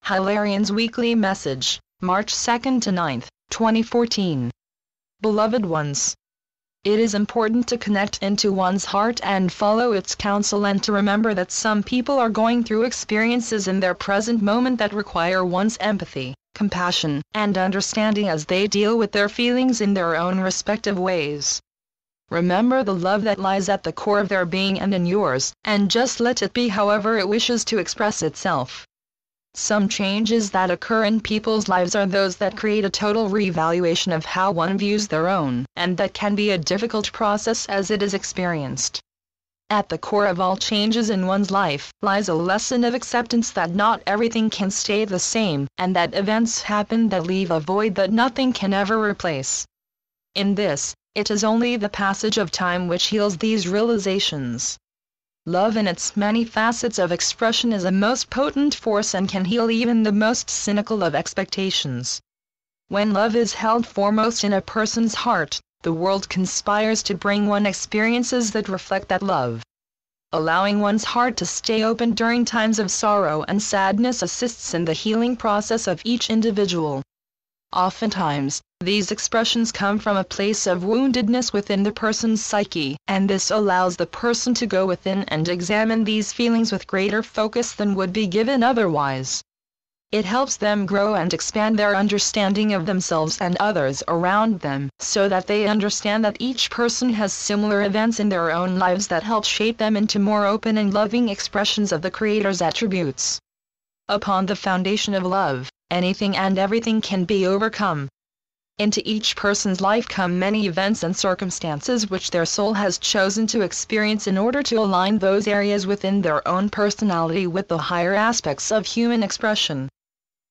Hilarion's Weekly Message, March 2 to 9, 2014. Beloved ones, it is important to connect into one's heart and follow its counsel, and to remember that some people are going through experiences in their present moment that require one's empathy, compassion, and understanding as they deal with their feelings in their own respective ways. Remember the love that lies at the core of their being and in yours, and just let it be however it wishes to express itself. Some changes that occur in people's lives are those that create a total reevaluation of how one views their own, and that can be a difficult process as it is experienced. At the core of all changes in one's life lies a lesson of acceptance that not everything can stay the same, and that events happen that leave a void that nothing can ever replace. In this, it is only the passage of time which heals these realizations. Love in its many facets of expression is a most potent force and can heal even the most cynical of expectations. When love is held foremost in a person's heart, the world conspires to bring one experiences that reflect that love. Allowing one's heart to stay open during times of sorrow and sadness assists in the healing process of each individual. Oftentimes, these expressions come from a place of woundedness within the person's psyche, and this allows the person to go within and examine these feelings with greater focus than would be given otherwise. It helps them grow and expand their understanding of themselves and others around them, so that they understand that each person has similar events in their own lives that help shape them into more open and loving expressions of the Creator's attributes. Upon the foundation of love, anything and everything can be overcome. Into each person's life come many events and circumstances which their soul has chosen to experience in order to align those areas within their own personality with the higher aspects of human expression.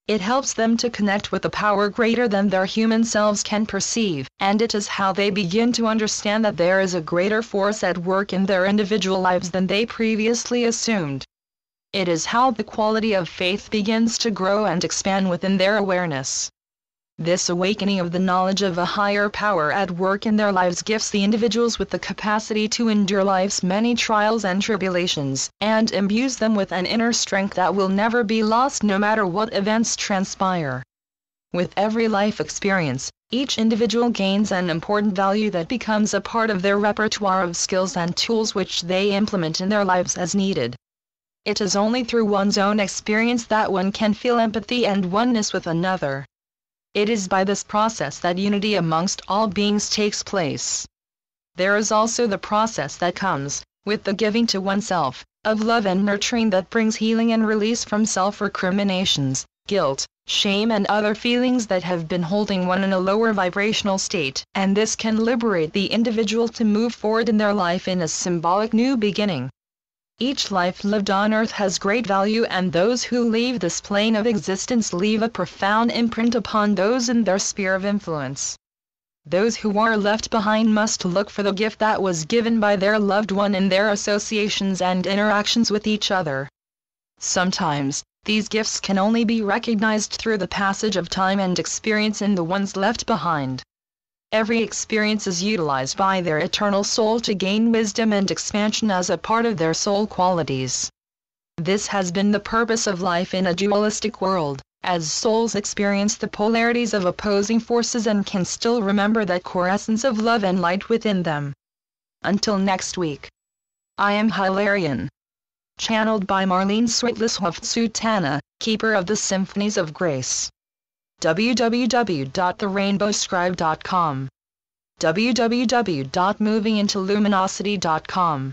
It helps them to connect with a power greater than their human selves can perceive, and it is how they begin to understand that there is a greater force at work in their individual lives than they previously assumed. It is how the quality of faith begins to grow and expand within their awareness. This awakening of the knowledge of a higher power at work in their lives gifts the individuals with the capacity to endure life's many trials and tribulations, and imbues them with an inner strength that will never be lost no matter what events transpire. With every life experience, each individual gains an important value that becomes a part of their repertoire of skills and tools which they implement in their lives as needed. It is only through one's own experience that one can feel empathy and oneness with another. It is by this process that unity amongst all beings takes place. There is also the process that comes, with the giving to oneself, of love and nurturing that brings healing and release from self-recriminations, guilt, shame and other feelings that have been holding one in a lower vibrational state, and this can liberate the individual to move forward in their life in a symbolic new beginning. Each life lived on earth has great value, and those who leave this plane of existence leave a profound imprint upon those in their sphere of influence. Those who are left behind must look for the gift that was given by their loved one in their associations and interactions with each other. Sometimes, these gifts can only be recognized through the passage of time and experience in the ones left behind. Every experience is utilized by their eternal soul to gain wisdom and expansion as a part of their soul qualities. This has been the purpose of life in a dualistic world, as souls experience the polarities of opposing forces and can still remember that core essence of love and light within them. Until next week. I am Hilarion. Channeled by Marlene Switless-Sultana, Keeper of the Symphonies of Grace. www.therainbowscribe.com www.movingintoluminosity.com